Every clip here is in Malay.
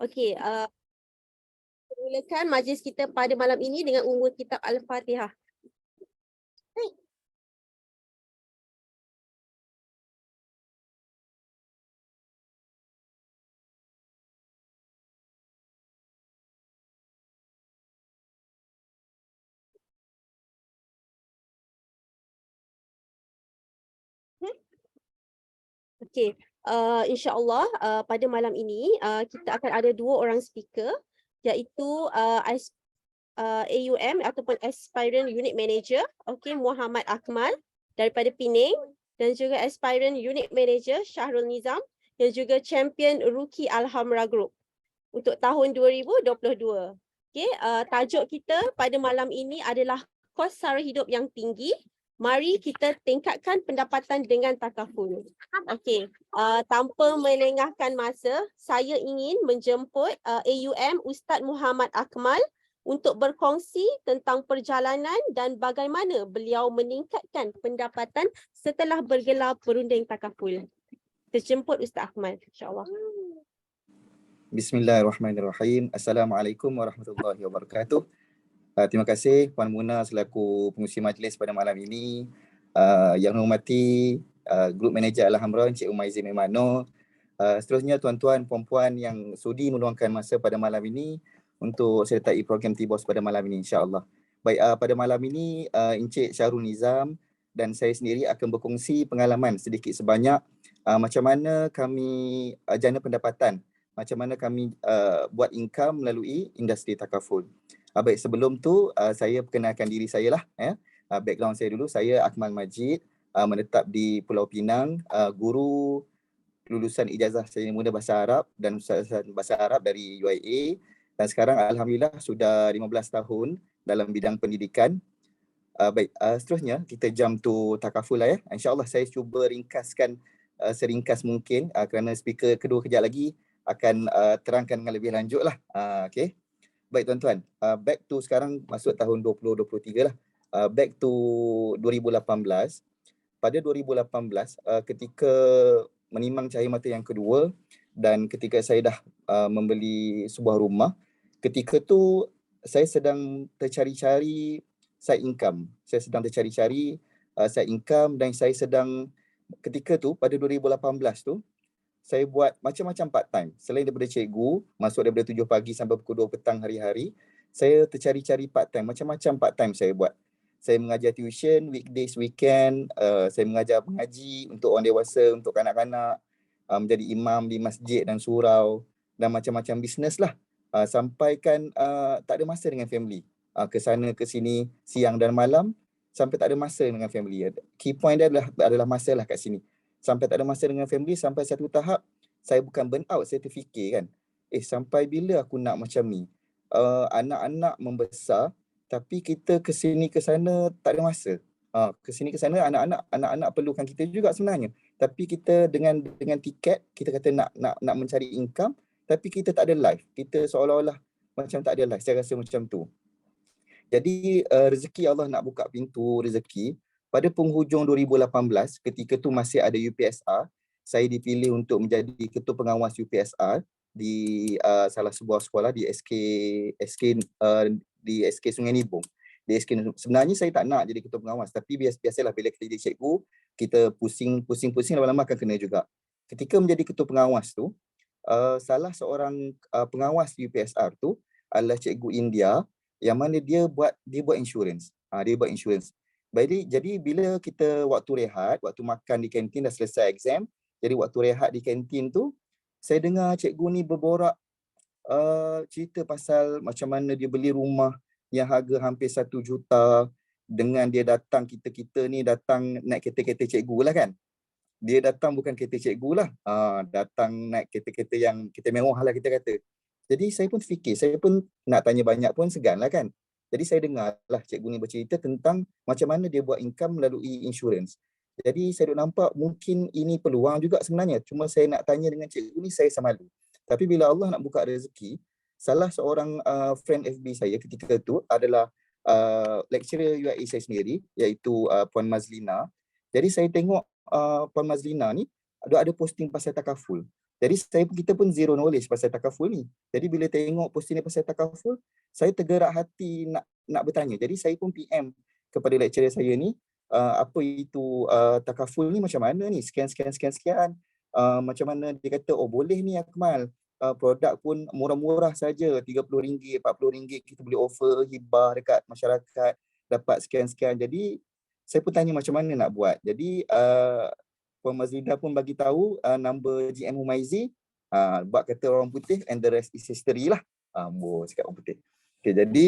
Okey, mulakan majlis kita pada malam ini dengan unggul kitab Al-Fatihah. Okey, insya-Allah pada malam ini kita akan ada 2 orang speaker, iaitu AUM ataupun Aspirant Unit Manager, okey, Muhammad Akmal daripada Penang, dan juga Aspirant Unit Manager Syahrul Nizam, dan juga Champion Rookie Alhamra Group untuk tahun 2022. Okey, tajuk kita pada malam ini adalah kos sara hidup yang tinggi. Mari kita tingkatkan pendapatan dengan takaful. Okey, tanpa melengahkan masa, saya ingin menjemput AUM Ustaz Muhammad Akmal untuk berkongsi tentang perjalanan dan bagaimana beliau meningkatkan pendapatan setelah bergelar perunding takaful. Terjemput Ustaz Akmal, insya-Allah. Bismillahirrahmanirrahim. Assalamualaikum warahmatullahi wabarakatuh. Terima kasih Puan Muna selaku pengurusi majlis pada malam ini. Yang hormati Group Manager Alhamra Encik Umaizin Memano. Seterusnya tuan-tuan puan-puan yang sudi meluangkan masa pada malam ini untuk sertai program T-Boss pada malam ini, insya-Allah. Baik, pada malam ini Encik Syahrul Nizam dan saya sendiri akan berkongsi pengalaman sedikit sebanyak macam mana kami jana pendapatan, macam mana kami buat income melalui industri takaful. Baik, sebelum tu saya perkenalkan diri saya lah. Background saya dulu, saya Akmal Majid, menetap di Pulau Pinang, guru lulusan ijazah Sarjana Muda Bahasa Arab dan Bahasa Arab dari UIA, dan sekarang alhamdulillah sudah 15 tahun dalam bidang pendidikan. Baik, seterusnya kita jump to takaful lah ya. InsyaAllah saya cuba ringkaskan seringkas mungkin kerana speaker kedua kejap lagi akan terangkan dengan lebih lanjut lah. Okay. Baik tuan-tuan, back to sekarang masuk tahun 2023 lah. Back to 2018. Pada 2018, ketika menimang cahaya mata yang kedua dan ketika saya dah membeli sebuah rumah, ketika tu saya sedang tercari-cari side income. Saya sedang tercari-cari side income dan saya sedang ketika tu pada 2018 tu saya buat macam-macam part time. Selain daripada cikgu, masuk daripada 7 pagi sampai pukul 2 petang hari-hari, saya tercari-cari part time, macam-macam part time saya buat. Saya mengajar tuition, weekdays, weekend, saya mengajar mengaji untuk orang dewasa, untuk kanak-kanak, menjadi imam di masjid dan surau dan macam-macam bisnes lah. Sampaikan tak ada masa dengan family. Ke sana ke sini siang dan malam sampai tak ada masa dengan family. Key point dia adalah masa lah kat sini. Sampai tak ada masa dengan family, sampai satu tahap saya bukan burn out, saya terfikir kan, sampai bila aku nak macam ni? Anak-anak membesar tapi kita ke sini ke sana tak ada masa. Ke sini ke sana anak-anak perlukan kita juga sebenarnya. Tapi kita dengan tiket kita kata nak mencari income tapi kita tak ada life. Kita seolah-olah macam tak ada life. Saya rasa macam tu. Jadi rezeki Allah nak buka pintu rezeki. Pada penghujung 2018, ketika tu masih ada UPSR, saya dipilih untuk menjadi ketua pengawas UPSR di salah sebuah sekolah di SK Sungai Nibong. Di SK, sebenarnya saya tak nak jadi ketua pengawas, tapi biasalah bila kita jadi cikgu, kita pusing lama-lama akan kena juga. Ketika menjadi ketua pengawas tu, salah seorang pengawas UPSR tu adalah cikgu India yang mana dia buat insurance. Dia buat insurance. Jadi bila kita waktu rehat, waktu makan di kantin dah selesai exam, jadi waktu rehat di kantin tu, saya dengar cikgu ni berborak cerita pasal macam mana dia beli rumah yang harga hampir 1 juta dengan dia datang, kita ni datang naik kereta-kereta cikgu lah kan. Dia datang bukan kereta cikgu lah, datang naik kereta-kereta yang kereta mewah lah kita kata. Jadi saya pun fikir, saya pun nak tanya banyak pun segan lah kan. Jadi saya dengar lah cikgu ni bercerita tentang macam mana dia buat income melalui insurans. Jadi saya nampak mungkin ini peluang juga sebenarnya. Cuma saya nak tanya dengan cikgu ni saya malu. Tapi bila Allah nak buka rezeki, salah seorang friend FB saya ketika tu adalah lecturer UIA saya sendiri, iaitu Puan Mazlina. Jadi saya tengok Puan Mazlina ni ada posting pasal takaful. Jadi kita pun zero knowledge pasal takaful ni. Jadi bila tengok posting ni pasal takaful, saya tergerak hati nak bertanya. Jadi saya pun PM kepada lecturer saya ni, apa itu takaful ni, macam mana ni, sekian. Macam mana, dia kata, oh boleh ni Akmal, produk pun murah-murah saja, RM30, RM40 kita boleh offer hibah dekat masyarakat, dapat sekian. Jadi saya pun tanya macam mana nak buat. Jadi Puan Mazlida pun bagi tahu number GM Humaizi, buat kata orang putih, and the rest is history lah. Cakap orang putih. Okay, jadi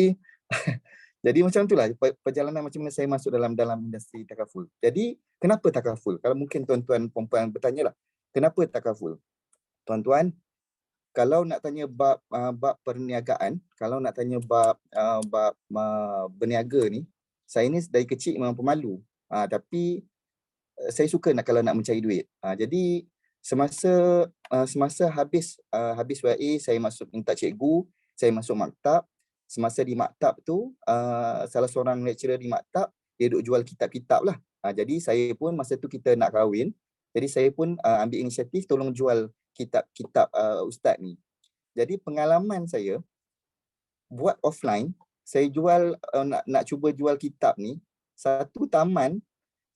jadi macam itulah perjalanan macam mana saya masuk dalam industri takaful. Jadi kenapa takaful? Kalau mungkin tuan-tuan perempuan bertanya lah, kenapa takaful? Tuan-tuan, kalau nak tanya bab perniagaan, kalau nak tanya bab berniaga ni, saya ni dari kecil memang pemalu. Tapi saya suka kalau nak mencari duit. Jadi semasa habis YA, saya masuk minta cikgu, saya masuk maktab. Semasa di maktab tu, salah seorang lecturer di maktab, dia duk jual kitab-kitab lah. Jadi saya pun masa tu kita nak kahwin, jadi saya pun ambil inisiatif tolong jual kitab-kitab ustaz ni. Jadi pengalaman saya buat offline, saya jual nak cuba jual kitab ni, satu taman,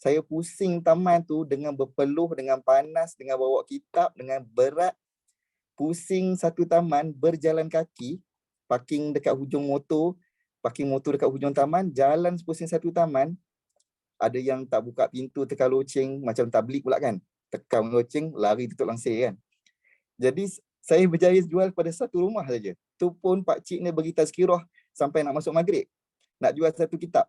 saya pusing taman tu dengan berpeluh, dengan panas, dengan bawa kitab, dengan berat. Pusing satu taman, berjalan kaki, parking motor dekat hujung taman, jalan pusing satu taman. Ada yang tak buka pintu, tekan loceng, macam tablik pula kan. Tekan loceng, lari tutup langsir kan. Jadi saya berjaya jual pada satu rumah saja. Tu pun pakcik ni bagi tazkirah sampai nak masuk maghrib. Nak jual satu kitab.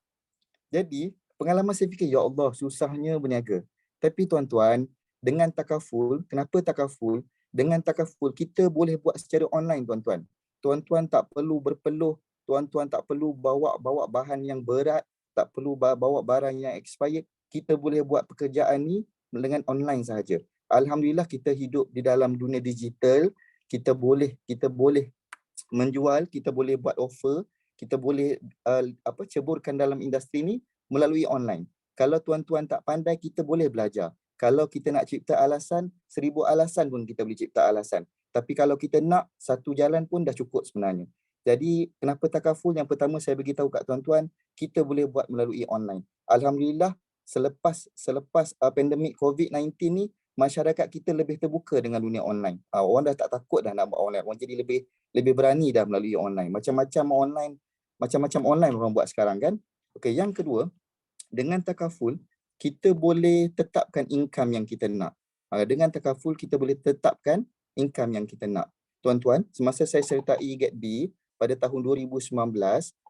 Jadi pengalaman saya fikir, ya Allah, susahnya berniaga. Tapi tuan-tuan, dengan takaful, kenapa takaful? Dengan takaful, kita boleh buat secara online, tuan-tuan. Tuan-tuan tak perlu berpeluh, tuan-tuan tak perlu bawa bahan yang berat, tak perlu bawa barang yang expired. Kita boleh buat pekerjaan ni dengan online sahaja. Alhamdulillah, kita hidup di dalam dunia digital. Kita boleh menjual, kita boleh buat offer, kita boleh ceburkan dalam industri ni melalui online. Kalau tuan-tuan tak pandai, kita boleh belajar. Kalau kita nak cipta alasan, 1000 alasan pun kita boleh cipta alasan. Tapi kalau kita nak, satu jalan pun dah cukup sebenarnya. Jadi kenapa takaful? Yang pertama saya beritahu kat tuan-tuan, kita boleh buat melalui online. Alhamdulillah, selepas pandemik COVID-19 ni, masyarakat kita lebih terbuka dengan dunia online. Orang dah tak takut dah nak buat online. Orang jadi lebih berani dah melalui online. Macam-macam online orang buat sekarang kan. Okey, yang kedua, dengan takaful, kita boleh tetapkan income yang kita nak. Dengan takaful, kita boleh tetapkan income yang kita nak. Tuan-tuan, semasa saya sertai GATB pada tahun 2019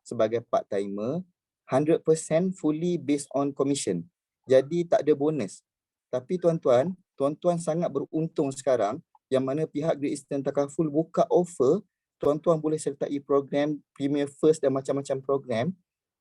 sebagai part-timer, 100% fully based on commission. Jadi tak ada bonus. Tapi tuan-tuan sangat beruntung sekarang yang mana pihak Great Eastern Takaful buka offer, tuan-tuan boleh sertai program Premier First dan macam-macam program,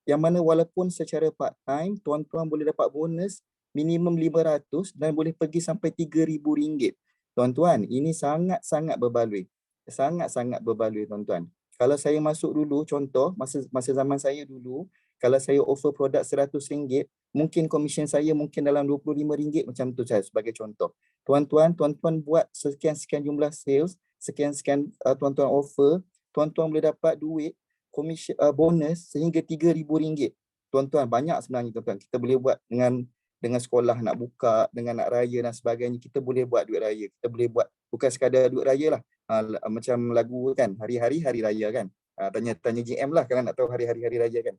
yang mana walaupun secara part-time, tuan-tuan boleh dapat bonus minimum 500 dan boleh pergi sampai RM3,000. Tuan-tuan, ini sangat-sangat berbaloi. Sangat-sangat berbaloi, tuan-tuan. Kalau saya masuk dulu, contoh, masa zaman saya dulu, kalau saya offer produk RM100, mungkin komisen saya mungkin dalam RM25 macam tu saya sebagai contoh. Tuan-tuan buat sekian-sekian jumlah sales, sekian-sekian tuan-tuan offer, tuan-tuan boleh dapat duit komisen bonus sehingga RM3,000. Tuan-tuan, banyak sebenarnya tuan-tuan. Kita boleh buat dengan sekolah nak buka, dengan nak raya dan sebagainya, kita boleh buat duit raya. Kita boleh buat bukan sekadar duit raya lah. Macam lagu kan, hari-hari hari raya kan. Tanya GM lah kalau nak tahu hari-hari hari raya kan.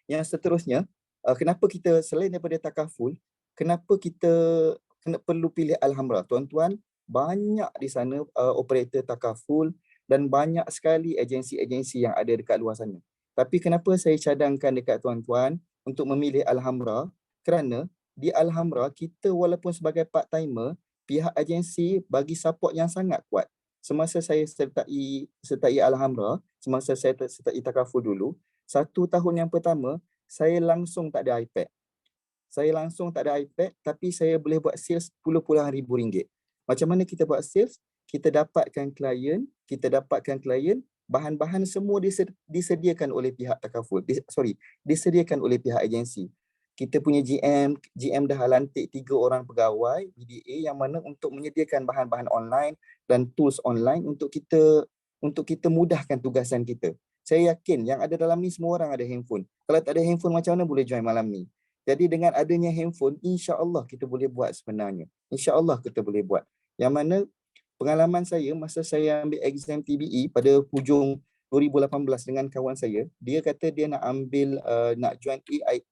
Yang seterusnya, kenapa kita selain daripada takaful, kenapa kita perlu pilih Alhamra? Tuan-tuan, banyak di sana operator takaful dan banyak sekali agensi-agensi yang ada dekat luar sana. Tapi kenapa saya cadangkan dekat tuan-tuan untuk memilih Alhamra? Kerana di Alhamra, kita walaupun sebagai part-timer, pihak agensi bagi support yang sangat kuat. Semasa saya sertai Alhamra, semasa saya sertai takaful dulu, 1 tahun yang pertama, saya langsung tak ada iPad. Tapi saya boleh buat sales puluh-puluhan ribu ringgit. Macam mana kita buat sales? Kita dapatkan klien, bahan-bahan semua disediakan oleh pihak takaful, disediakan oleh pihak agensi. kita punya GM dah lantik 3 orang pegawai BDA yang mana untuk menyediakan bahan-bahan online dan tools online untuk kita mudahkan tugasan kita. Saya yakin yang ada dalam ni semua orang ada handphone. Kalau tak ada handphone macam mana boleh join malam ni? Jadi dengan adanya handphone, insya-Allah kita boleh buat sebenarnya. Insya-Allah kita boleh buat. Yang mana pengalaman saya masa saya ambil exam TBE pada hujung 2018 dengan kawan saya, dia kata dia nak ambil nak join AI,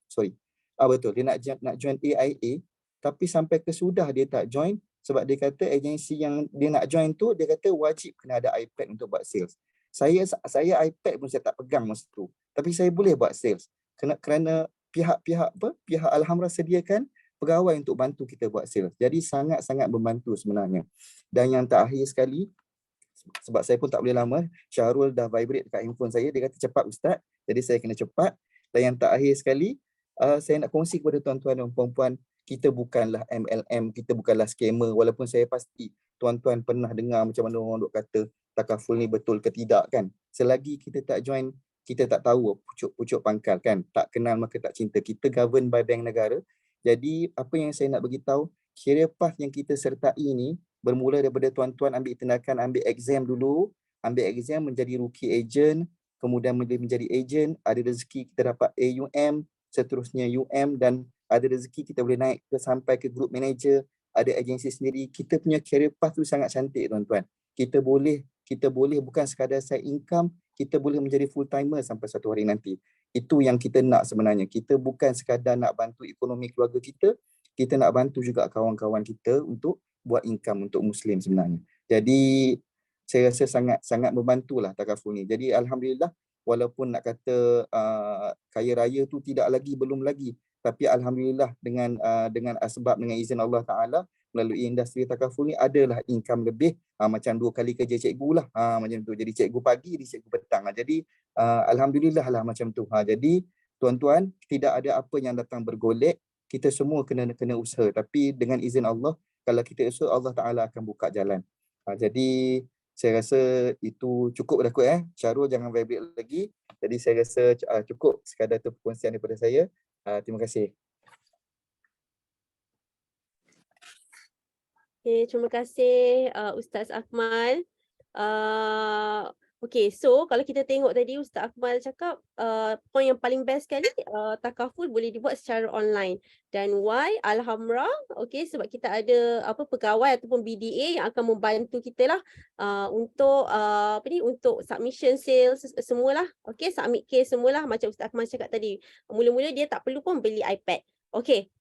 betul, dia nak join AIA, tapi sampai kesudah dia tak join sebab dia kata agensi yang dia nak join tu dia kata wajib kena ada iPad untuk buat sales. Saya iPad pun saya tak pegang masa tu, tapi saya boleh buat sales kerana pihak Alhamra sediakan pegawai untuk bantu kita buat sales. Jadi sangat-sangat membantu sebenarnya. Dan yang terakhir sekali, sebab saya pun tak boleh lama, Syahrul dah vibrate dekat handphone saya, dia kata cepat Ustaz, jadi saya kena cepat. Dan yang terakhir sekali, saya nak kongsi kepada tuan-tuan dan puan-puan, kita bukanlah MLM, kita bukanlah scammer, walaupun saya pasti tuan-tuan pernah dengar macam mana orang duk kata takaful ni betul ke tidak kan. Selagi kita tak join, kita tak tahu pucuk pangkal kan, tak kenal maka tak cinta. Kita govern by bank negara. Jadi apa yang saya nak beritahu, career path yang kita sertai ni bermula daripada tuan-tuan ambil tindakan, ambil exam dulu, ambil exam menjadi rookie agent, kemudian menjadi agent, ada rezeki kita dapat AUM, seterusnya UM, dan ada rezeki kita boleh naik sampai ke group manager, ada agensi sendiri. Kita punya career path tu sangat cantik tuan-tuan. Kita boleh bukan sekadar side income, kita boleh menjadi full timer sampai satu hari nanti. Itu yang kita nak sebenarnya. Kita bukan sekadar nak bantu ekonomi keluarga kita nak bantu juga kawan-kawan kita untuk buat income untuk Muslim sebenarnya. Jadi saya rasa sangat membantulah takaful ni. Jadi alhamdulillah, walaupun nak kata kaya raya tu belum lagi, tapi alhamdulillah dengan asbab, dengan izin Allah Taala, melalui industri takaful ni adalah income lebih, macam 2 kali kerja cikgu lah, macam tu. Jadi cikgu pagi, jadi cikgu petang. Jadi alhamdulillah lah macam tu. Jadi tuan-tuan, tidak ada apa yang datang bergolek, kita semua kena usaha, tapi dengan izin Allah, kalau kita usaha, Allah Taala akan buka jalan. Jadi saya rasa itu cukup dah kot Syahrul, jangan vibrate lagi. Jadi saya rasa cukup sekadar tu perkongsian daripada saya. Terima kasih. Okay, terima kasih Ustaz Akmal. Okay, so kalau kita tengok tadi Ustaz Akmal cakap point yang paling best sekali, takaful boleh dibuat secara online. Dan why Alhamra? Okay, sebab kita ada pegawai ataupun BDA yang akan membantu kita lah untuk untuk submission sales semualah. Okay, submit case semualah macam Ustaz Akmal cakap tadi. Mula-mula dia tak perlu pun beli iPad. Okay.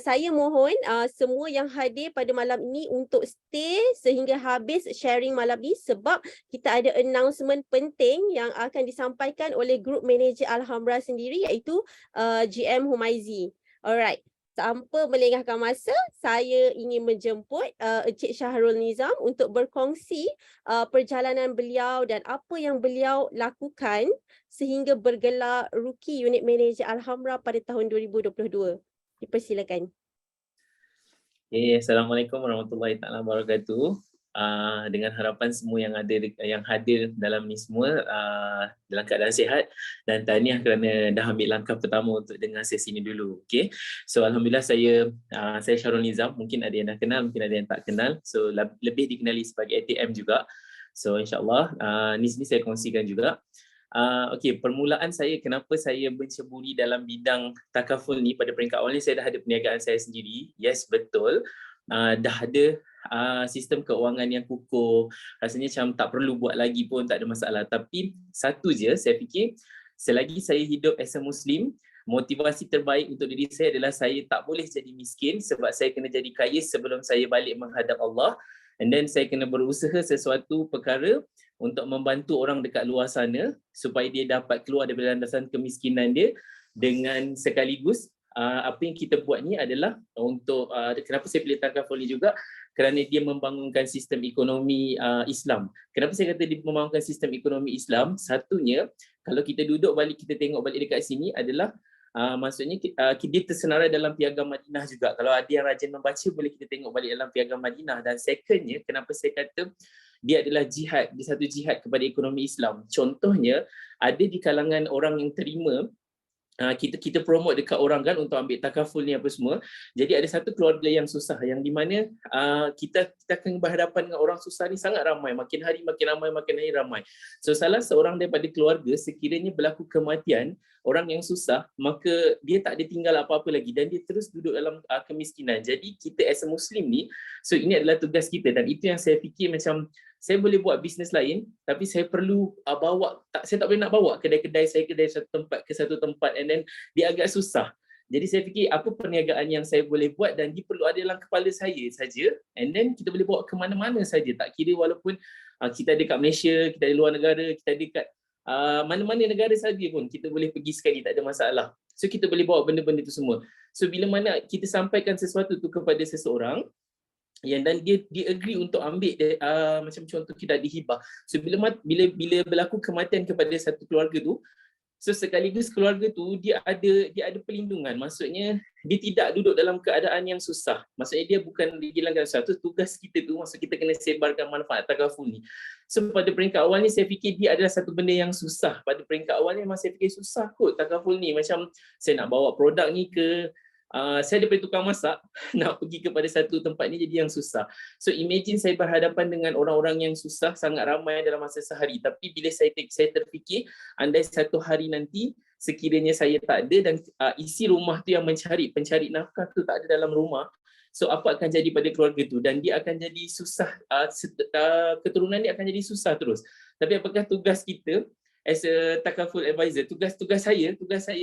Saya mohon semua yang hadir pada malam ini untuk stay sehingga habis sharing malam ini sebab kita ada announcement penting yang akan disampaikan oleh Group Manager Alhamra sendiri, iaitu GM Humaizi. Alright. Tanpa melengahkan masa, saya ingin menjemput Encik Syahrul Nizam untuk berkongsi perjalanan beliau dan apa yang beliau lakukan sehingga bergelar Rookie Unit Manager Alhamra pada tahun 2022. Dipersilakan. Assalamualaikum warahmatullahi taala wabarakatuh. Dengan harapan semua yang hadir dalam ni semua dalam keadaan sihat, dan tahniah kerana dah ambil langkah pertama untuk dengar sesi ni dulu. Okay. So alhamdulillah, saya Syahrul Nizam, mungkin ada yang dah kenal, mungkin ada yang tak kenal. So lebih dikenali sebagai ATM juga. So insyaAllah ni saya kongsikan juga. Okey, permulaan saya kenapa saya berceburi dalam bidang takaful ni. Pada peringkat awal ni saya dah ada perniagaan saya sendiri. Yes, betul. Dah ada sistem keuangan yang kukuh. Rasanya macam tak perlu buat lagi pun, tak ada masalah. Tapi satu je, saya fikir selagi saya hidup as a Muslim, motivasi terbaik untuk diri saya adalah saya tak boleh jadi miskin, sebab saya kena jadi kaya sebelum saya balik menghadap Allah. And then saya kena berusaha sesuatu perkara untuk membantu orang dekat luar sana supaya dia dapat keluar daripada landasan kemiskinan dia, dengan sekaligus apa yang kita buat ni adalah untuk kenapa saya pilih takaful ni juga, kerana dia membangunkan sistem ekonomi Islam. Kenapa saya kata dia membangunkan sistem ekonomi Islam? Satunya, kalau kita duduk balik, kita tengok balik dekat sini adalah maksudnya dia tersenarai dalam Piagam Madinah juga. Kalau ada yang rajin membaca, boleh kita tengok balik dalam Piagam Madinah. Dan secondnya, kenapa saya kata dia adalah jihad, dia satu jihad kepada ekonomi Islam. Contohnya, ada di kalangan orang yang terima kita promote dekat orang kan untuk ambil takaful ni apa semua. Jadi ada satu keluarga yang susah yang di mana kita akan berhadapan dengan orang susah ni sangat ramai, makin hari makin ramai, makin hari ramai. So salah seorang daripada keluarga sekiranya berlaku kematian orang yang susah, maka dia tak ada tinggal apa-apa lagi dan dia terus duduk dalam kemiskinan. Jadi kita as a Muslim ni, so ini adalah tugas kita dan itu yang saya fikir macam saya boleh buat bisnes lain tapi saya perlu saya tak boleh nak bawa kedai-kedai saya dari satu tempat ke satu tempat and then dia agak susah. Jadi saya fikir apa perniagaan yang saya boleh buat dan dia perlu ada dalam kepala saya saja and then kita boleh bawa ke mana-mana saja, tak kira walaupun kita ada kat Malaysia, kita ada luar negara, kita ada kat mana-mana negara saja pun kita boleh pergi sekali, tak ada masalah. So kita boleh bawa benda-benda tu semua. So bila mana kita sampaikan sesuatu tu kepada seseorang yang dan dia agree untuk ambil macam contoh kita dihibah. So bila berlaku kematian kepada satu keluarga tu, so sekaligus keluarga tu dia ada perlindungan. Maksudnya dia tidak duduk dalam keadaan yang susah. Maksudnya dia bukan dihilangkan sesuatu. Tugas kita tu maksud kita kena sebarkan manfaat takaful ni. So pada peringkat awal ni saya fikir dia adalah satu benda yang susah. Pada peringkat awal ni memang saya fikir susah kot takaful ni. Macam saya nak bawa produk ni ke saya daripada tukang masak nak pergi kepada satu tempat ni jadi yang susah. So imagine saya berhadapan dengan orang-orang yang susah sangat ramai dalam masa sehari. Tapi bila saya terfikir andai satu hari nanti sekiranya saya tak ada dan isi rumah tu yang pencari nafkah tu tak ada dalam rumah, so apa akan jadi pada keluarga tu dan dia akan jadi susah, keturunan dia akan jadi susah terus. Tapi apakah tugas kita as a takaful advisor, tugas saya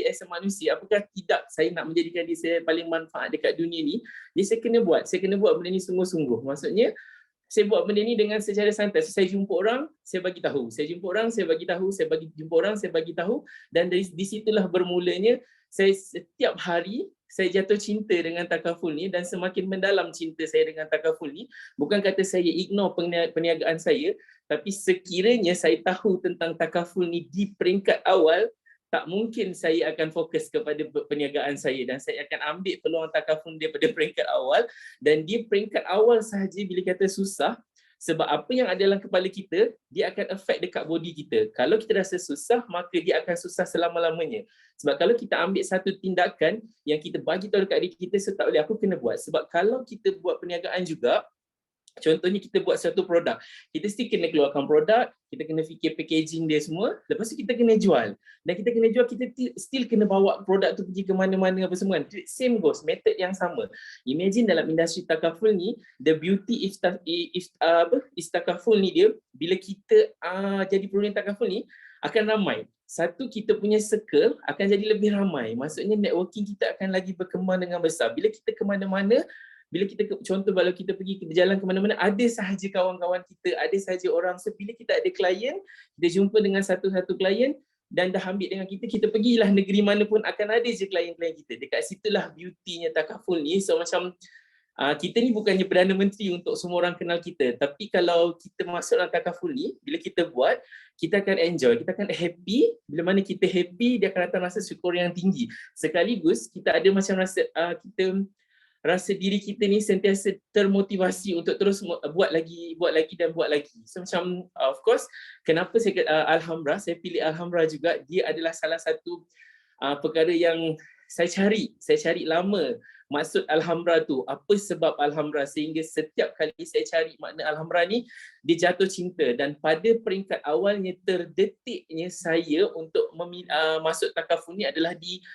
as a manusia, apakah tidak saya nak menjadikan diri saya paling manfaat dekat dunia ni? Jadi saya kena buat benda ni sungguh-sungguh. Maksudnya saya buat benda ni dengan secara santai. So, saya jumpa orang, saya bagi tahu. Saya jumpa orang, saya bagi tahu. Jumpa orang, saya bagi tahu. Dan dari situlah bermulanya saya setiap hari saya jatuh cinta dengan takaful ni dan semakin mendalam cinta saya dengan takaful ni. Bukan kata saya ignore perniagaan saya, tapi sekiranya saya tahu tentang takaful ni di peringkat awal, tak mungkin saya akan fokus kepada perniagaan saya dan saya akan ambil peluang takaful daripada peringkat awal. Dan di peringkat awal sahaja bila kata susah, sebab apa yang ada dalam kepala kita, dia akan affect dekat body kita. Kalau kita rasa susah, maka dia akan susah selama-lamanya. Sebab kalau kita ambil satu tindakan yang kita bagi tahu dekat diri kita, so tak boleh, aku kena buat. Sebab kalau kita buat perniagaan juga, contohnya kita buat satu produk, kita still kena keluarkan produk, kita kena fikir packaging dia semua, lepas tu kita kena jual. Dan kita kena jual, kita still kena bawa produk tu pergi ke mana-mana apa semua. Same goes, method yang sama. Imagine dalam industri takaful ni, the beauty is takaful ni dia, bila kita jadi perorangan takaful ni, akan ramai. Satu, kita punya circle akan jadi lebih ramai. Maksudnya networking kita akan lagi berkembang dengan besar. Bila kita ke mana-mana, bila kita contoh kalau kita pergi berjalan ke mana-mana, ada sahaja kawan-kawan kita, ada sahaja orang. So bila kita ada klien, kita jumpa dengan satu-satu klien dan dah ambil dengan kita, kita pergilah negeri mana pun akan ada je klien-klien kita. Dekat situlah beauty-nya takaful ni. So macam kita ni bukannya Perdana Menteri untuk semua orang kenal kita, tapi kalau kita masuk dalam takaful ni, bila kita buat, kita akan enjoy, kita akan happy. Bila mana kita happy, dia akan datang rasa syukur yang tinggi. Sekaligus kita ada macam rasa kita rasa diri kita ni sentiasa termotivasi untuk terus buat lagi. So macam of course, kenapa saya Alhamra, saya pilih Alhamra juga, dia adalah salah satu perkara yang saya cari lama maksud Alhamra tu. Apa sebab Alhamra, sehingga setiap kali saya cari makna Alhamra ni, dia jatuh cinta. Dan pada peringkat awalnya, terdetiknya saya untuk masuk takaful ni adalah di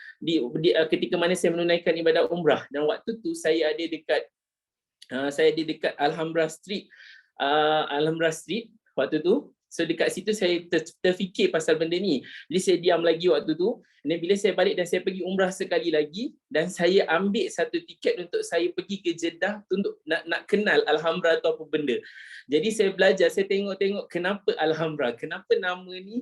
ketika mana saya menunaikan ibadat umrah. Dan waktu tu saya ada dekat Alhambra Street waktu tu. So dekat situ saya terfikir pasal benda ni. Jadi saya diam lagi waktu tu. Dan bila saya balik dan saya pergi umrah sekali lagi, dan saya ambil satu tiket untuk saya pergi ke Jeddah untuk nak kenal Alhambra tu apa benda. Jadi saya belajar, saya tengok kenapa Alhambra, kenapa nama ni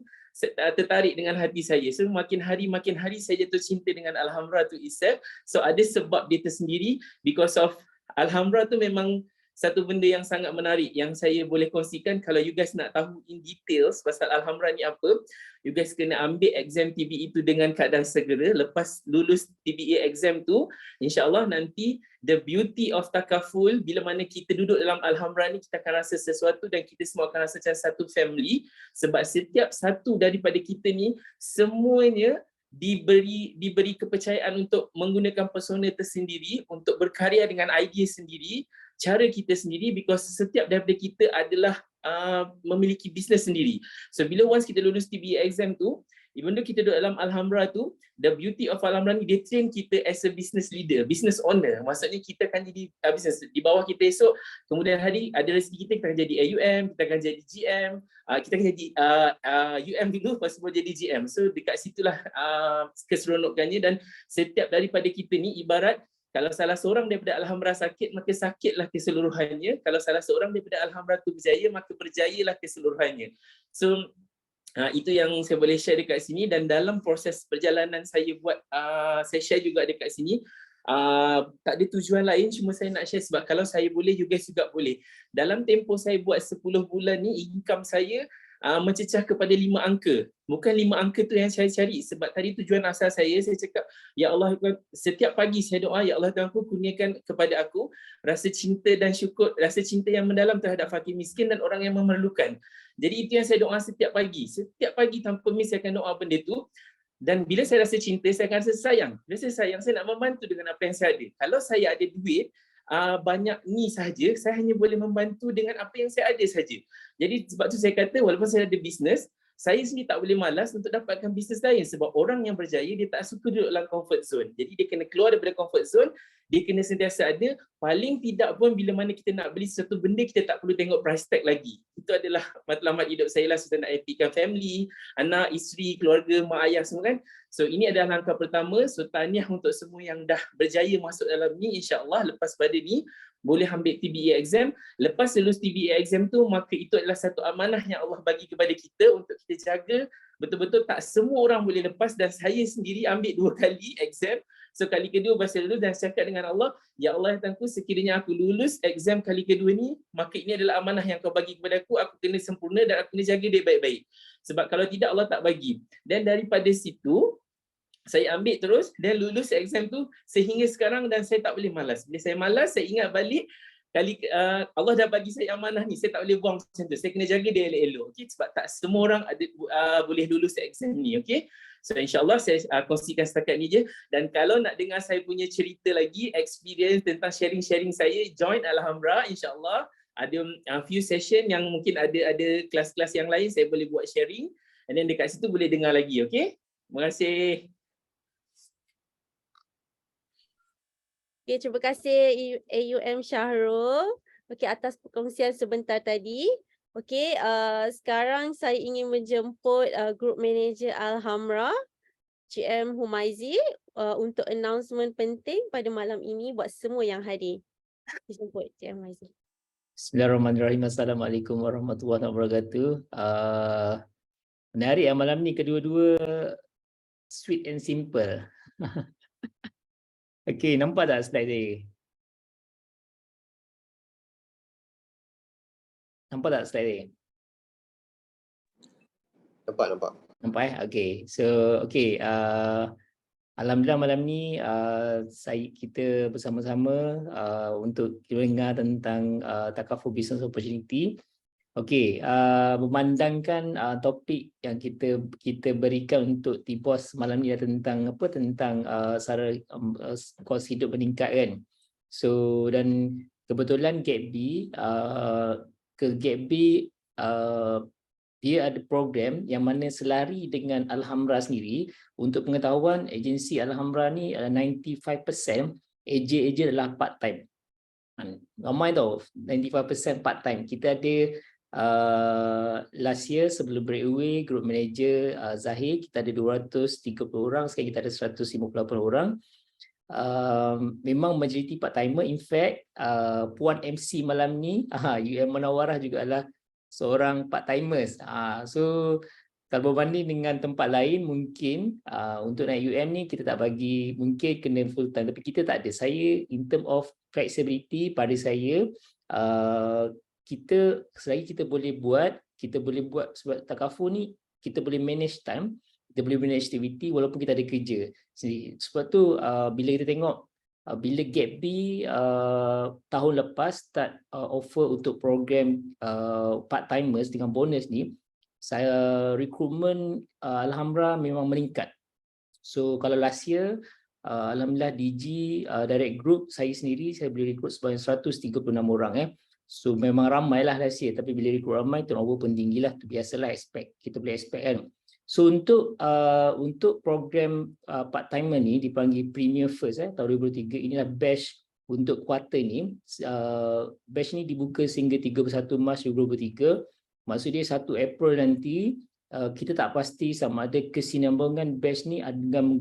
tertarik dengan hati saya. So makin hari saya jatuh cinta dengan Alhambra tu itself. So ada sebab dia tersendiri, because of Alhambra tu memang satu benda yang sangat menarik yang saya boleh kongsikan. Kalau you guys nak tahu in details pasal Alhambra ni apa, you guys kena ambil exam TBE itu dengan keadaan segera. Lepas lulus TBE exam tu, insyaAllah nanti the beauty of takaful, bila mana kita duduk dalam Alhambra ni, kita akan rasa sesuatu dan kita semua akan rasa macam satu family. Sebab setiap satu daripada kita ni, semuanya diberi kepercayaan untuk menggunakan persona tersendiri untuk berkarya dengan idea sendiri, cara kita sendiri, because setiap daripada kita adalah memiliki bisnes sendiri. So bila once kita lulus TBA exam tu, even though kita duduk dalam Alhambra tu, the beauty of Alhambra ni, dia train kita as a business leader, business owner. Maksudnya kita akan jadi business di bawah kita esok, kemudian hari ada rezeki kita akan jadi AUM, kita akan jadi GM, kita akan jadi UM dulu, lepas tu jadi GM. So dekat situlah keseronokannya, dan setiap daripada kita ni ibarat kalau salah seorang daripada Alhambra sakit, maka sakitlah keseluruhannya. Kalau salah seorang daripada Alhambra tu berjaya, maka berjayalah keseluruhannya. So itu yang saya boleh share dekat sini, dan dalam proses perjalanan saya buat, saya share juga dekat sini. Tak ada tujuan lain, cuma saya nak share sebab kalau saya boleh, you guys juga boleh. Dalam tempoh saya buat 10 bulan ni, income saya mencecah kepada 5 angka. Bukan 5 angka tu yang saya cari, sebab tadi tujuan asal saya cakap, ya Allah, setiap pagi saya doa, ya Allah Tuhanku, kurniakan kepada aku rasa cinta dan syukur, rasa cinta yang mendalam terhadap fakir miskin dan orang yang memerlukan. Jadi itu yang saya doa setiap pagi. Setiap pagi tanpa miss saya akan doa benda tu. Dan bila saya rasa cinta, saya akan rasa sayang. Bila saya sayang, saya nak membantu dengan apa yang saya ada. Kalau saya ada duit banyak ni sahaja, saya hanya boleh membantu dengan apa yang saya ada saja. Jadi sebab tu saya kata, walaupun saya ada bisnes, saya sendiri tak boleh malas untuk dapatkan bisnes lain, sebab orang yang berjaya dia tak suka duduk dalam comfort zone. Jadi dia kena keluar daripada comfort zone, dia kena sentiasa ada, paling tidak pun bila mana kita nak beli sesuatu benda, kita tak perlu tengok price tag lagi. Itu adalah matlamat hidup saya lah, saya nak happykan family, anak, isteri, keluarga, mak ayah semua kan. So ini adalah langkah pertama. So tahniah untuk semua yang dah berjaya masuk dalam ni. InsyaAllah lepas pada ni boleh ambil TBA exam. Lepas lulus TBA exam tu, maka itu adalah satu amanah yang Allah bagi kepada kita untuk kita jaga betul-betul. Tak semua orang boleh lepas, dan saya sendiri ambil 2 kali exam. So kali kedua berhasil lulus, dan cakap dengan Allah, ya Allah Tuhanku, sekiranya aku lulus exam kali kedua ni, maka ini adalah amanah yang kau bagi kepada aku kena sempurna dan aku kena jaga dia baik-baik. Sebab kalau tidak, Allah tak bagi. Dan daripada situ saya ambil terus dan lulus exam tu sehingga sekarang, dan saya tak boleh malas. Bila saya malas, saya ingat balik Allah dah bagi saya amanah ni, saya tak boleh buang macam tu. Saya kena jaga dia elok-elok. Okay? Sebab tak semua orang boleh lulus exam ni. Okay? So insyaAllah saya kongsikan setakat ni je. Dan kalau nak dengar saya punya cerita lagi, experience tentang sharing-sharing saya, join Alhambra insyaAllah. Ada few session yang mungkin ada kelas-kelas yang lain saya boleh buat sharing. And then dekat situ boleh dengar lagi. Okay? Terima kasih. Okay, terima kasih AUM Syahrul. Okay, atas perkongsian sebentar tadi. Okay, sekarang saya ingin menjemput Group Manager Alhambra, GM Humaizi, untuk announcement penting pada malam ini buat semua yang hadir. Dijemput GM Humaizi. Bismillahirrahmanirrahim. Assalamualaikum warahmatullahi wabarakatuh. Menarik malam ni, kedua-dua sweet and simple. Okey, nampak tak slide saya? Nampak tak slide saya? Nampak. Nampak Okey. So, okey, alhamdulillah malam ni kita bersama-sama untuk dengar tentang Takaful Business Opportunity. Okey, memandangkan topik yang kita berikan untuk TBOS malam ni tentang apa, tentang kos hidup meningkat kan. So, dan kebetulan GAPB dia ada program yang mana selari dengan Alhambra sendiri. Untuk pengetahuan, agensi Alhambra ni 95% AJ adalah part time. Ramai tau, 95% part time. Kita ada last year sebelum breakaway, group manager Zahir, kita ada 230 orang, sekarang kita ada 158 orang. Memang majoriti part timer. In fact, Puan MC malam ni UM Munawarah juga adalah seorang part timers. So kalau berbanding dengan tempat lain, mungkin untuk naik UM ni kita tak bagi, mungkin kena full time, tapi kita tak ada. Saya in term of flexibility, pada saya kita selagi kita boleh buat sebab Takaful ni kita boleh manage time, kita boleh manage activity walaupun kita ada kerja. Sebab tu bila kita tengok bila GAPB tahun lepas start offer untuk program part timers dengan bonus ni, saya recruitment Alhambra memang meningkat. So kalau last year, alhamdulillah DG direct group saya sendiri saya boleh rekrut sebanyak 136 orang. So memang ramai lah last year, tapi bila rekrut ramai turnover pun tinggi lah, tu biasalah, expect, kita boleh expect kan. So untuk program part timer ni dipanggil Premier First tahun 2023, inilah batch untuk kuartal ni. Batch ni dibuka sehingga 31 Mac 2023. Maksud dia 1 April nanti kita tak pasti sama ada kesinambungan batch ni dengan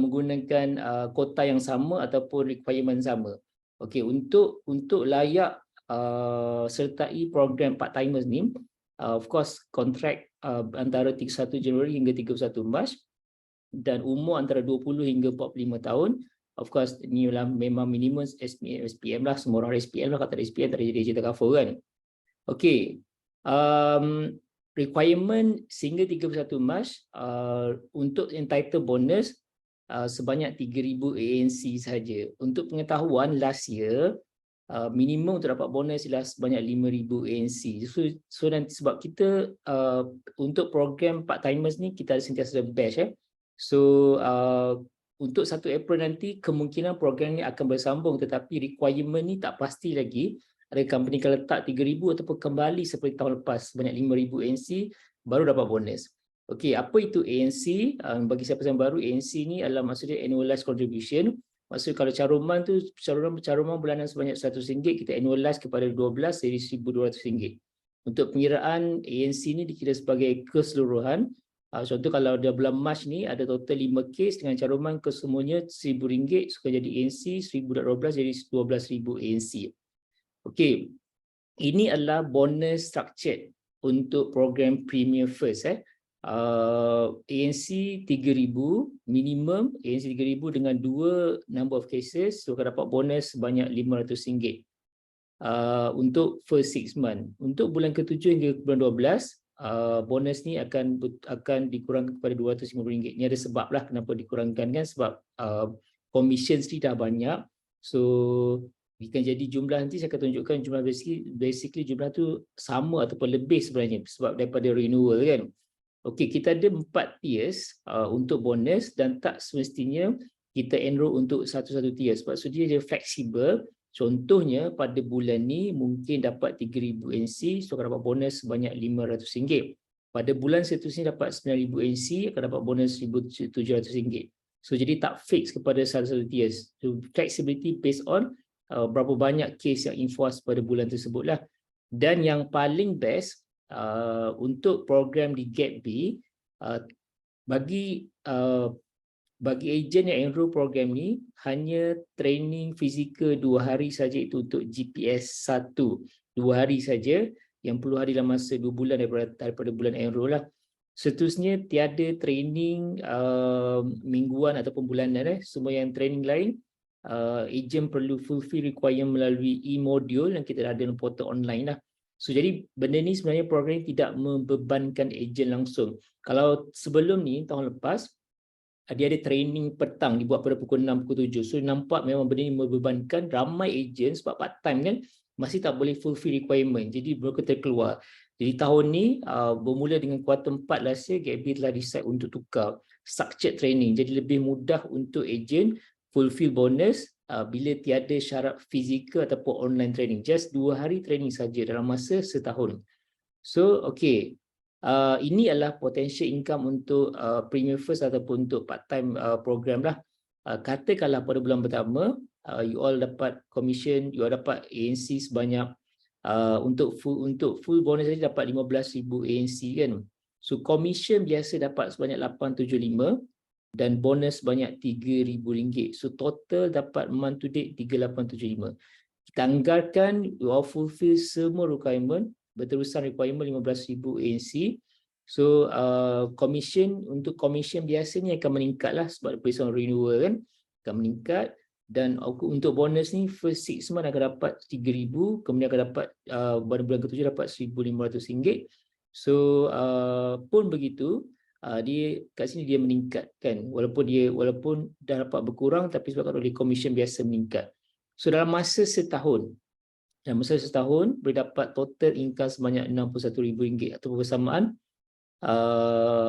menggunakan kota yang sama ataupun requirement sama. Okey, untuk layak sertai program part timers ni, of course kontrak antara 31 Januari hingga 31 Mac dan umur antara 20 hingga 45 tahun. Of course ni lah memang minimum SPM lah, semua orang SPM lah, kata SPM tak ada jadi cerita cover kan. Okey, requirement sehingga 31 Mac untuk entitled bonus sebanyak 3,000 ANC saja. Untuk pengetahuan, last year minimum untuk dapat bonus ialah sebanyak 5,000 ANC. So nanti sebab kita untuk program part timers ni kita ada sentiasa batch. So untuk 1 April nanti kemungkinan program ni akan bersambung, tetapi requirement ni tak pasti lagi. Ada company akan letak 3,000 ataupun kembali seperti tahun lepas sebanyak 5,000 ANC baru dapat bonus. Okey, apa itu ANC? Bagi siapa yang baru, ANC ni adalah maksudnya annualized contribution. Maksud kalau caruman tu caruman bulanan sebanyak RM100, kita annualize kepada 12 jadi RM1,200. Untuk pengiraan ANC ni dikira sebagai keseluruhan. Contoh kalau ada bulan Mac ni ada total 5 kes dengan caruman kesemuanya RM1,000, so jadi ANC 1,012 jadi 12,000 ANC. Okey, ini adalah bonus structured untuk program Premier First. ANC 3,000 minimum, ANC 3,000 dengan 2 number of cases, so akan dapat bonus sebanyak RM500 untuk first 6 month. Untuk bulan ke-7 hingga bulan 12, bonus ni akan dikurangkan kepada RM250. Ni ada sebab lah kenapa dikurangkan kan, sebab commission ni dah banyak. So jika jadi jumlah nanti saya akan tunjukkan jumlah basically jumlah tu sama ataupun lebih sebenarnya sebab daripada renewal kan. Okey, kita ada 4 tiers untuk bonus dan tak semestinya kita enroll untuk satu-satu tier sebab dia fleksibel. Contohnya pada bulan ni mungkin dapat 3,000 ANC, so akan dapat bonus sebanyak RM500. Pada bulan seterusnya dapat 9,000 ANC, akan dapat bonus RM1,700. So jadi tak fix kepada satu-satu tiers. So flexibility based on berapa banyak kes yang enforce pada bulan tersebut lah. Dan yang paling best untuk program di Gap B, bagi ejen yang enroll program ni hanya training fizikal 2 hari saja, itu untuk GPS 1 2 hari saja, yang perlu hari dalam masa 2 bulan daripada bulan enroll lah. Seterusnya tiada training mingguan ataupun bulanan. Semua yang training lain ejen perlu fulfill requirement melalui e-module yang kita ada dalam portal online lah. So jadi benda ni sebenarnya program ni tidak membebankan ejen langsung. Kalau sebelum ni tahun lepas dia ada training petang dibuat pada pukul 6 pukul 7. So nampak memang benda ni membebankan ramai ejen sebab part time kan masih tak boleh fulfill requirement. Jadi mereka terkeluar. Jadi tahun ni bermula dengan kuartal 4 last year, GapB telah decide untuk tukar structured training. Jadi lebih mudah untuk ejen fulfill bonus bila tiada syarat fizikal ataupun online training. Just 2 hari training saja dalam masa setahun. So okay, ini adalah potential income untuk Premier First ataupun untuk part time program lah. Katakanlah pada bulan pertama you all dapat commission, you all dapat ANC sebanyak untuk full bonus saja dapat 15,000 ANC kan. So commission biasa dapat sebanyak 875 dan bonus sebanyak RM3,000. So total dapat month to date 3,875. Kita anggarkan you all fulfill semua requirement, berterusan requirement 15,000 ANC. So commission, untuk commission biasa ni akan meningkat lah sebab based on renewal kan, akan meningkat. Dan untuk bonus ni first 6 month akan dapat 3,000, kemudian akan dapat pada bulan ke-7 dapat RM1,500. So pun begitu, dia kat sini dia meningkat kan, walaupun dah dapat berkurang tapi sebab oleh commission biasa meningkat. So dalam masa setahun boleh dapat total income sebanyak RM61,000 atau bersamaan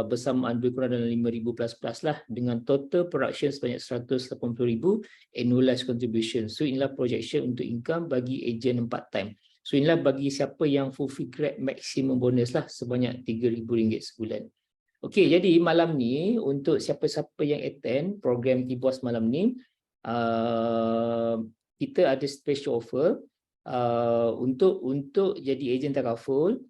bersamaan lebih kurang dalam 5,000 plus lah, dengan total production sebanyak 180,000 annualized contribution. So inilah projection untuk income bagi ejen 4 time. So inilah bagi siapa yang fulfill grab maximum bonus lah, sebanyak RM3,000 sebulan. Okey, jadi malam ni untuk siapa-siapa yang attend program T-Boss malam ni, kita ada special offer untuk jadi ejen takaful.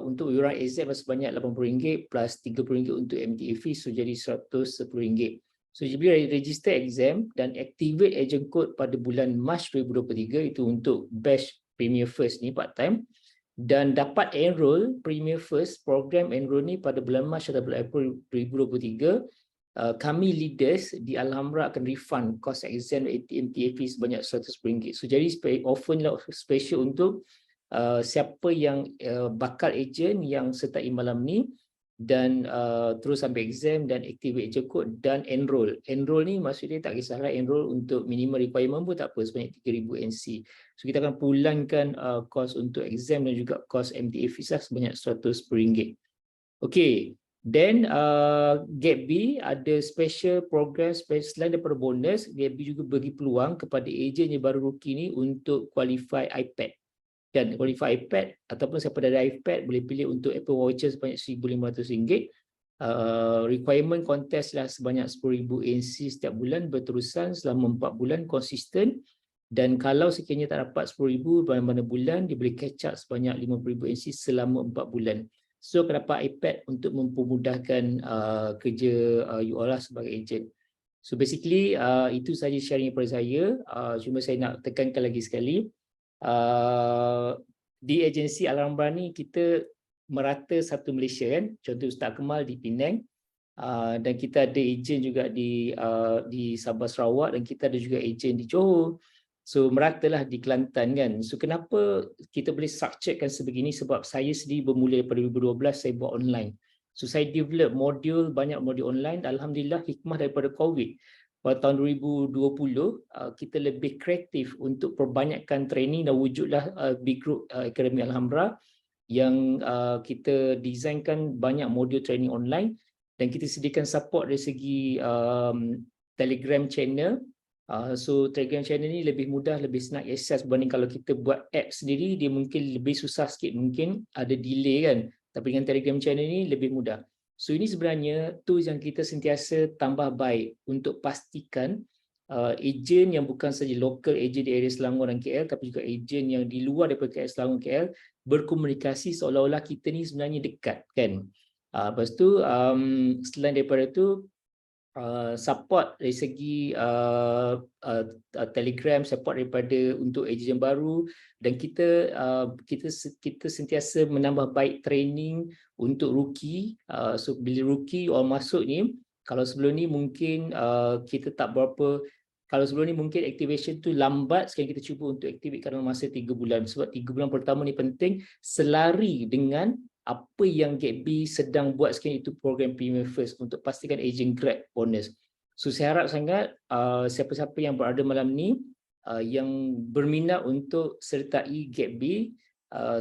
Untuk iuran exam sebanyak RM80 plus RM30 untuk MTA fee, so jadi RM110. So bila register exam dan activate agent code pada bulan Mac 2023 itu untuk batch Premier First ni part time, dan dapat enroll Premier First program enroll ni pada bulan Mac atau bulan April 2023, kami leaders di Alhambra akan refund cost exam MTA fee sebanyak RM110. So jadi offer ni special untuk siapa yang bakal ejen yang sertai malam ni dan terus ambil exam dan activate agent code dan enroll. Enroll ni maksudnya tak kisahlah enroll untuk minimum requirement pun tak apa, sebanyak RM3,000 NC. So kita akan pulangkan kos untuk exam dan juga kos MTA fees lah sebanyak RM110. Okay, then Gap B ada special program selain daripada bonus. Gap B juga bagi peluang kepada ejen yang baru rookie ni untuk qualify iPad. Dan qualify iPad ataupun siapa dah ada iPad boleh pilih untuk Apple voucher sebanyak RM1,500. Requirement contest lah sebanyak RM10,000 NC setiap bulan berterusan selama 4 bulan konsisten. Dan kalau sekiranya tak dapat RM10,000 mana-mana bulan, dia boleh catch up sebanyak RM50,000 NC selama 4 bulan. So akan dapat iPad untuk mempermudahkan kerja you all lah sebagai ejen. So basically itu saja sharing daripada saya. Cuma saya nak tekankan lagi sekali, di agensi Alhambra ni kita merata satu Malaysia kan. Contoh Ustaz Kemal di Penang, dan kita ada ejen juga di Sabah Sarawak, dan kita ada juga ejen di Johor. So meratalah di Kelantan kan. So kenapa kita boleh structurekan sebegini? Sebab saya sendiri bermula daripada 2012 saya buat online. So saya develop banyak modul online. Alhamdulillah hikmah daripada COVID. Pada tahun 2020 kita lebih kreatif untuk perbanyakkan training dan wujudlah Big Group Academy Alhambra yang kita desainkan banyak modul training online, dan kita sediakan support dari segi Telegram channel. So Telegram channel ni lebih mudah, lebih senang akses berbanding kalau kita buat app sendiri, dia mungkin lebih susah sikit, mungkin ada delay kan. Tapi dengan Telegram channel ni lebih mudah. So ini sebenarnya tools yang kita sentiasa tambah baik untuk pastikan ejen yang bukan saja local ejen di area Selangor dan KL, tapi juga ejen yang di luar daripada KL, Selangor, KL berkomunikasi seolah-olah kita ni sebenarnya dekat kan. Lepas tu selain daripada tu support dari segi Telegram, support daripada untuk ejen baru, dan kita sentiasa menambah baik training untuk rookie. So bila rookie orang masuk ni, kalau sebelum ni mungkin kita tak berapa, kalau sebelum ni mungkin activation tu lambat, sekarang kita cuba untuk activate dalam masa 3 bulan. Sebab 3 bulan pertama ni penting selari dengan apa yang Gap B sedang buat sekarang, itu program Premier First untuk pastikan agent grab bonus. So saya harap sangat siapa-siapa yang berada malam ni yang berminat untuk sertai Gap B,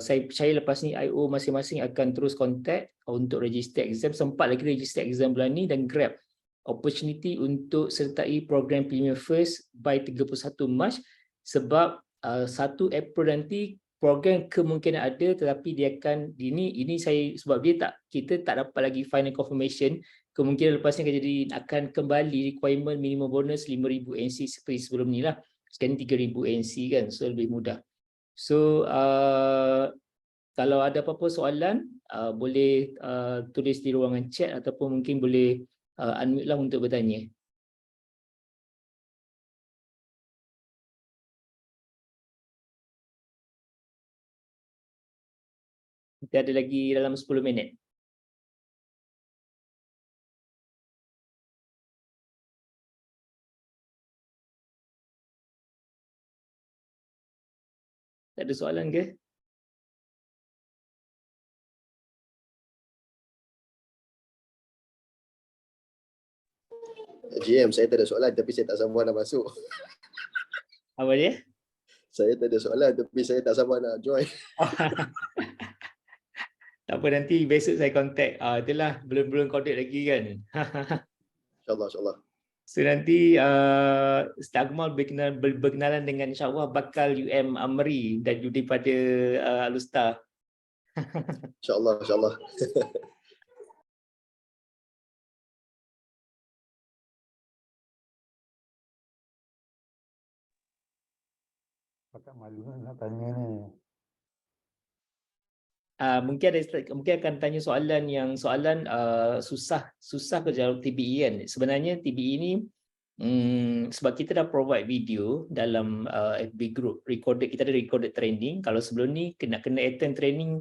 saya percaya lepas ni IO masing-masing akan terus contact untuk register exam. Sempat lagi register exam bulan ni dan grab opportunity untuk sertai program Premier First by 31 Mac, sebab 1 April nanti program kemungkinan ada, tetapi dia akan ini saya sebab kita tak dapat lagi final confirmation, kemungkinan lepas ni akan kembali requirement minimum bonus 5,000 NC seperti sebelum ni lah. Sekarang 3,000 NC kan, so lebih mudah. So kalau ada apa-apa soalan boleh tulis di ruangan chat ataupun mungkin boleh unmute lah untuk bertanya. Kita ada lagi dalam 10 minit. Tak ada soalan ke? GM, saya tak ada soalan tapi saya tak sabar nak masuk. Apa dia? Saya tak ada soalan tapi saya tak sabar nak join. Tak apa, nanti besok saya contact. Itulah belum contact lagi kan. InsyaAllah, insyaAllah. So nanti Ustaz Akmal berkenalan dengan insyaAllah bakal UM Amri dan juga daripada Al-Ustaz. InsyaAllah, insyaAllah. Pakat malu nak tanya ni. Mungkin akan tanya soalan susah ke jawab TBE kan. Sebenarnya TBE ni sebab kita dah provide video dalam FB group, kita ada recorded training. Kalau sebelum ni kena attend training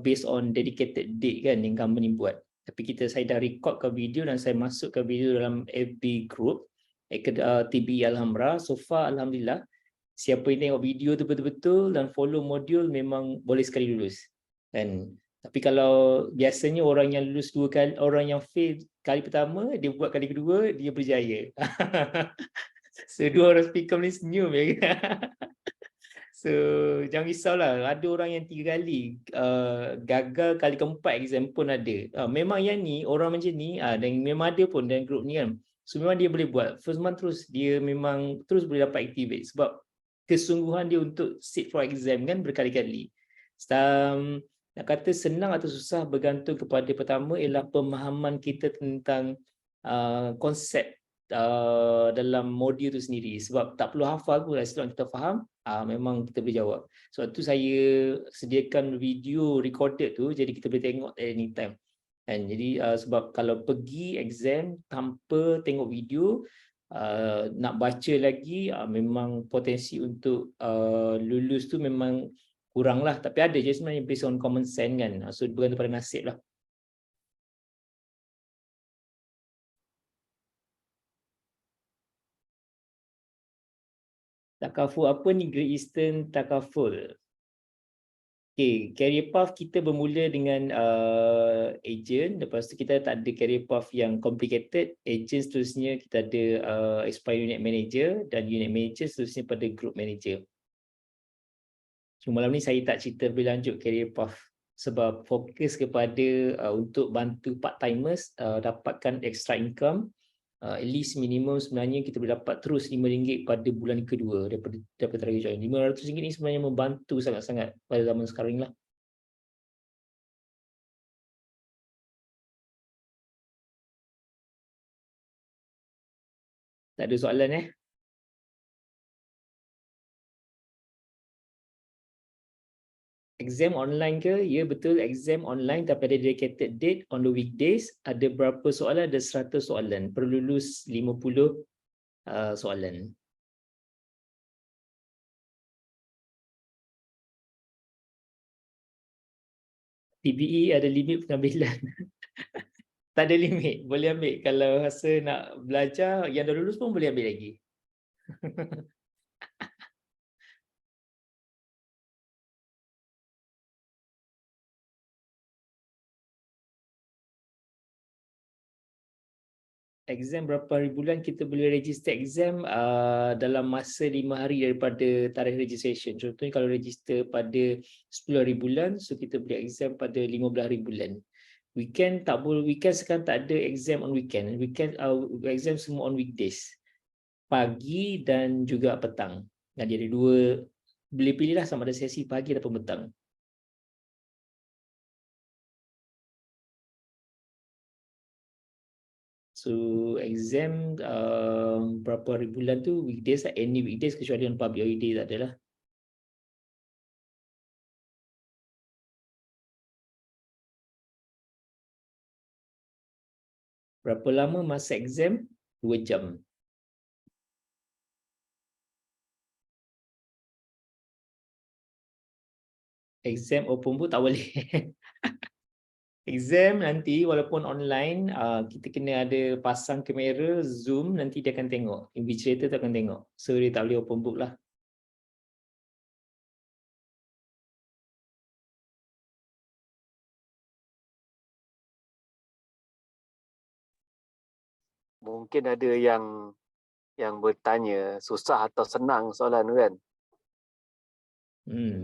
based on dedicated date kan yang company buat. Tapi saya dah recordkan video dan saya masukkan video dalam FB group TBE Alhamra. So far alhamdulillah, siapa yang tengok video tu betul-betul dan follow modul memang boleh sekali lulus kan. Tapi kalau biasanya orang yang lulus 2 kali, orang yang fail kali pertama, dia buat kali kedua dia berjaya. So 2 orang speaker ni senyum ya. So jangan risaulah, ada orang yang 3 kali gagal kali keempat exam pun ada. Memang yang ni orang macam ni dan memang ada pun dalam group ni kan. So memang dia boleh buat first month terus, dia memang terus boleh dapat activate sebab kesungguhan dia untuk sit for exam kan berkali-kali. Nak kata senang atau susah bergantung kepada pertama ialah pemahaman kita tentang konsep dalam modul itu sendiri. Sebab tak perlu hafal pun, selama kita faham memang kita boleh jawab. Sebab tu saya sediakan video recorded tu, jadi kita boleh tengok at any time. And jadi sebab kalau pergi exam tanpa tengok video, nak baca lagi memang potensi untuk lulus tu memang kurang lah. Tapi ada je sebenarnya based on common sense kan. So bergantung pada nasib lah. Takaful apa ni Great Eastern Takaful? Okay, career path kita bermula dengan agent. Lepas tu kita tak ada career path yang complicated. Agent seterusnya kita ada aspire unit manager dan unit manager seterusnya pada group manager. Cuma malam ni saya tak cerita lebih lanjut career path sebab fokus kepada untuk bantu part-timers dapatkan extra income. At least minimum sebenarnya kita boleh dapat terus RM5 pada bulan kedua daripada target join. RM500 ni sebenarnya membantu sangat-sangat pada zaman sekarang lah. Tak ada soalan Exam online ke? Ya betul, exam online tapi ada dedicated date on the weekdays. Ada berapa soalan? Ada 100 soalan. Perlu lulus 50 soalan. TBE ada limit pengambilan. Tak ada limit, boleh ambil. Kalau rasa nak belajar, yang dah lulus pun boleh ambil lagi. Exam berapa hari bulan kita boleh register exam dalam masa 5 hari daripada tarikh registration. Contohnya kalau register pada 10 hari bulan, so kita boleh exam pada 15 hari bulan. Weekend tak boleh, weekend sekarang tak ada exam on weekend. Weekend exam semua on weekdays. Pagi dan juga petang. Jadi ada 2, boleh pilihlah sama ada sesi pagi ataupun petang. So exam berapa hari bulan tu weekdays lah, any weekdays kecuali on public holiday tak adalah. Berapa lama masa exam? 2 jam. Exam open book tak boleh. Exam nanti walaupun online, kita kena ada pasang kamera, zoom, nanti dia akan tengok. Invigilator tu akan tengok. So dia tak boleh open book lah. Mungkin ada yang bertanya susah atau senang soalan tu kan?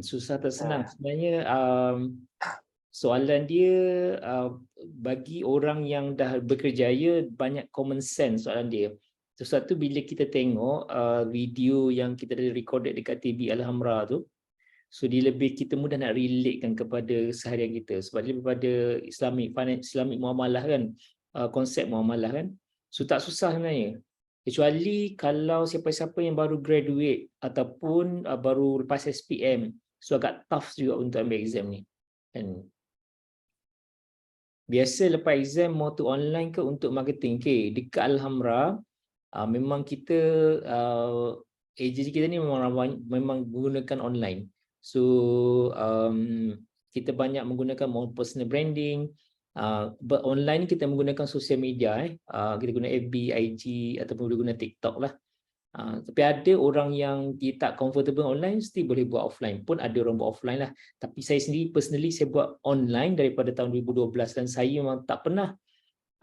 Susah atau senang. Sebenarnya soalan dia bagi orang yang dah berkerjaya banyak common sense soalan dia. Sesuatu bila kita tengok video yang kita ada recorded dekat TV Alhamra tu, so dia lebih kita mudah nak relatekan kepada seharian kita sebab dia daripada Islamic finance, Islamic muamalah kan, konsep muamalah kan. So tak susah sebenarnya. Kecuali kalau siapa-siapa yang baru graduate ataupun baru lepas SPM, so agak tough juga untuk ambil exam ni. Kan? Biasa lepas exam mau tu online ke untuk marketing. Okay, dekat Alhamra memang kita agensi kita ni memang menggunakan online. So kita banyak menggunakan more personal branding. Online kita menggunakan sosial media. Kita guna FB, IG ataupun boleh guna TikTok lah. Tapi ada orang yang dia tak comfortable online, still boleh buat offline. Pun ada orang buat offline lah. Tapi saya sendiri personally saya buat online daripada tahun 2012 dan saya memang tak pernah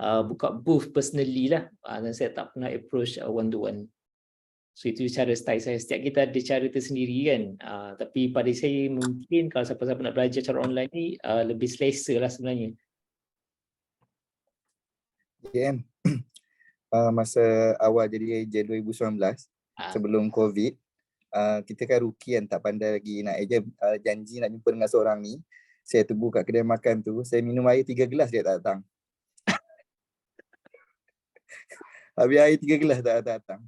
buka booth personally lah. Dan saya tak pernah approach one to one. So itu cara style saya. Setiap kita ada cara tersendiri kan. Tapi pada saya mungkin kalau siapa-siapa nak belajar cara online ni lebih selesa lah sebenarnya. JM, masa awal jadi ejen 2019, sebelum COVID, kita kan rookie kan, tak pandai lagi nak ejen. Janji nak jumpa dengan seorang ni, saya tunggu kat kedai makan tu, saya minum air 3 gelas dia tak datang. Habis air 3 gelas tak datang.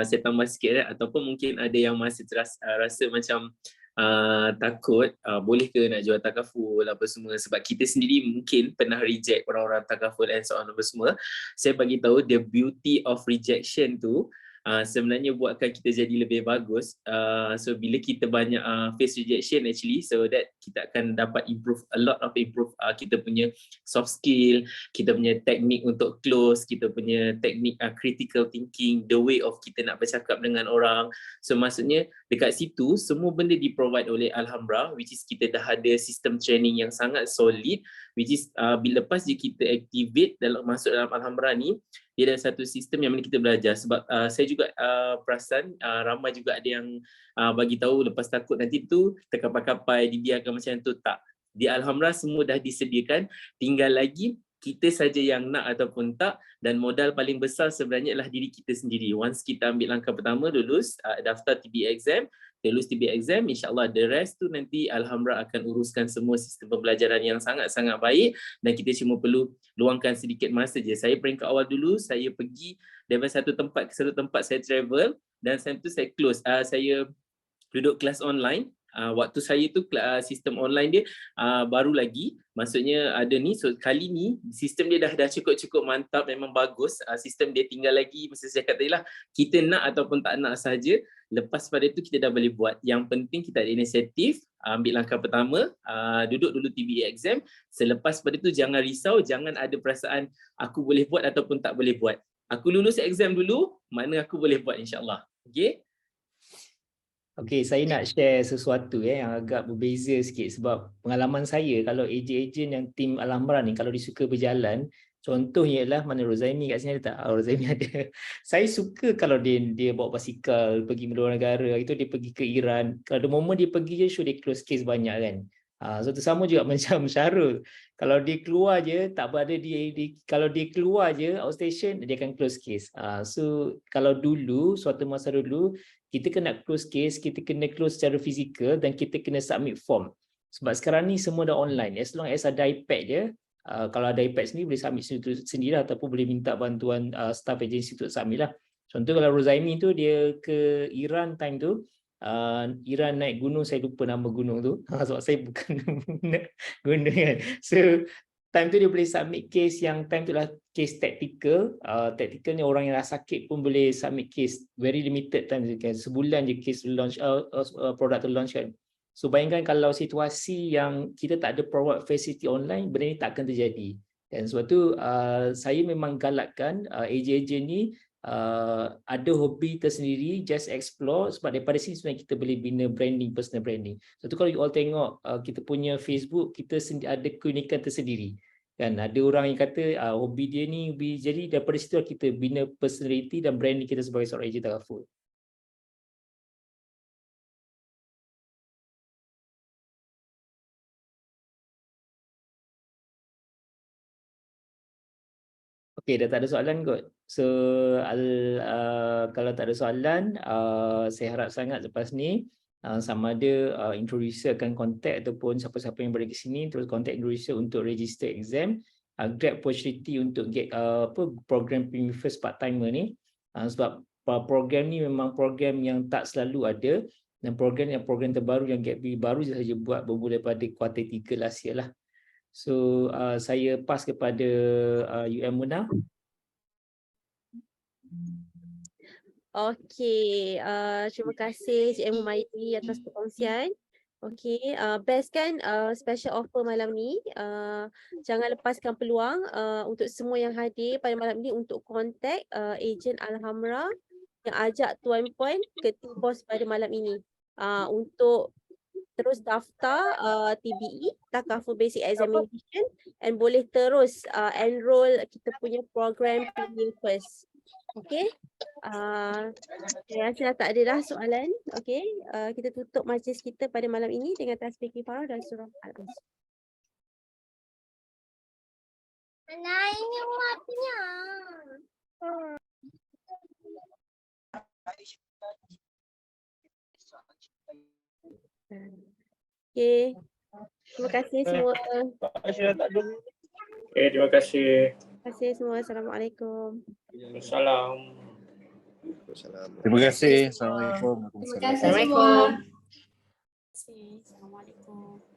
Saya tambah sikit ataupun mungkin ada yang masih rasa macam takut, boleh ke nak jual takaful apa semua, sebab kita sendiri mungkin pernah reject orang-orang takaful and so on apa semua. Saya bagi tahu the beauty of rejection tu sebenarnya buatkan kita jadi lebih bagus. So bila kita banyak face rejection actually, so that kita akan dapat improve kita punya soft skill, kita punya teknik untuk close, kita punya teknik critical thinking, the way of kita nak bercakap dengan orang. So maksudnya dekat situ semua benda di-provide oleh Alhamra, which is kita dah ada sistem training yang sangat solid, which is bila lepas je kita activate masuk dalam Alhamra ni, dia ada satu sistem yang mana kita belajar. Sebab saya juga perasan ramai juga ada yang bagi tahu lepas takut nanti tu terkapai-kapai, dibiarkan macam tu. Tak, di Alhamra semua dah disediakan, tinggal lagi kita saja yang nak ataupun tak. Dan modal paling besar sebenarnya adalah diri kita sendiri. Once kita ambil langkah pertama, lulus daftar TB exam, lulus TB exam, insyaAllah the rest tu nanti Alhamra akan uruskan semua sistem pembelajaran yang sangat-sangat baik, dan kita cuma perlu luangkan sedikit masa je. Saya peringkat awal dulu, saya pergi daripada satu tempat ke satu tempat, saya travel, dan time tu saya close, saya duduk kelas online. Waktu saya tu sistem online dia baru lagi, maksudnya ada ni, so kali ni sistem dia dah cukup mantap, memang bagus. Sistem dia tinggal lagi, masa saya kata tadi lah, kita nak ataupun tak nak saja, lepas pada itu kita dah boleh buat. Yang penting kita ada inisiatif, ambil langkah pertama, duduk dulu TBE exam. Selepas pada itu jangan risau, jangan ada perasaan aku boleh buat ataupun tak boleh buat. Aku lulus exam dulu, mana aku boleh buat insyaAllah. Okay? Okay, saya nak share sesuatu yang agak berbeza sikit, sebab pengalaman saya kalau ejen-ejen yang tim Alhamra ni kalau dia suka berjalan, contohnya ialah mana Rozaimi kat sini ada tak? Rozaimi ada. Saya suka kalau dia bawa basikal pergi luar negara, itu dia pergi ke Iran. Kalau ada momen dia pergi je, show dia close case banyak kan. So sama juga macam Syahrul. Kalau dia keluar je, tak berada kalau dia keluar je outstation, dia akan close case. So kalau dulu, suatu masa dulu, kita kena close case, kita kena close secara fizikal dan kita kena submit form. Sebab sekarang ni semua dah online. As long as ada iPad je, kalau ada iPad sendiri boleh submit sendiri ataupun boleh minta bantuan staff agensi untuk submit lah. Contoh kalau Rozaimi tu dia ke Iran time tu, Iran naik gunung, saya lupa nama gunung tu sebab saya bukan gunung kan. So time tu dia boleh submit case yang time tu lah case tactical. Tactical ni orang yang dah sakit pun boleh submit case, very limited time kan. Sebulan je case launch produk tu launch kan. So bayangkan kalau situasi yang kita tak ada provide facility online, benda ni tak akan terjadi. Dan sebab tu saya memang galakkan ejen-ejen ni ada hobi tersendiri, just explore, sebab daripada sini sebenarnya kita boleh bina branding, personal branding. So tu kalau you all tengok kita punya Facebook, kita ada keunikan tersendiri Kan ada orang yang kata hobi dia ni hobi, jadi daripada situ kita bina personality dan branding kita sebagai seorang ejen Takaful. Okey, dah tak ada soalan kot. So kalau tak ada soalan, saya harap sangat lepas ni sama ada introducer akan contact ataupun siapa-siapa yang berada di sini terus contact introducer untuk register exam, grab opportunity untuk get program Premier First part timer ni, sebab program ni memang program yang tak selalu ada, dan program terbaru yang GapB baru sahaja buat bermula pada kuartal 3 last year lah. So saya pass kepada UM Munah. Okey, terima kasih Cik Humaydi atas perkongsian. Okey, best kan special offer malam ni. Jangan lepaskan peluang untuk semua yang hadir pada malam ni untuk contact ejen Alhamra yang ajak Tuan Puan ke T-Boss pada malam ini. Untuk terus daftar TBE, Takaful Basic Examination, and boleh terus enroll kita punya program Premier First. Okey. Saya rasa dah tak ada dah soalan. Okey. Kita tutup majlis kita pada malam ini dengan tasbih kifarah dan surah Al-Asr. Nah, ini waktunya. Okey. Terima kasih semua. Okay, terima kasih. Terima kasih semua. Assalamualaikum. Assalam. Terima kasih. Assalamualaikum. Terima kasih semua. Assalamualaikum.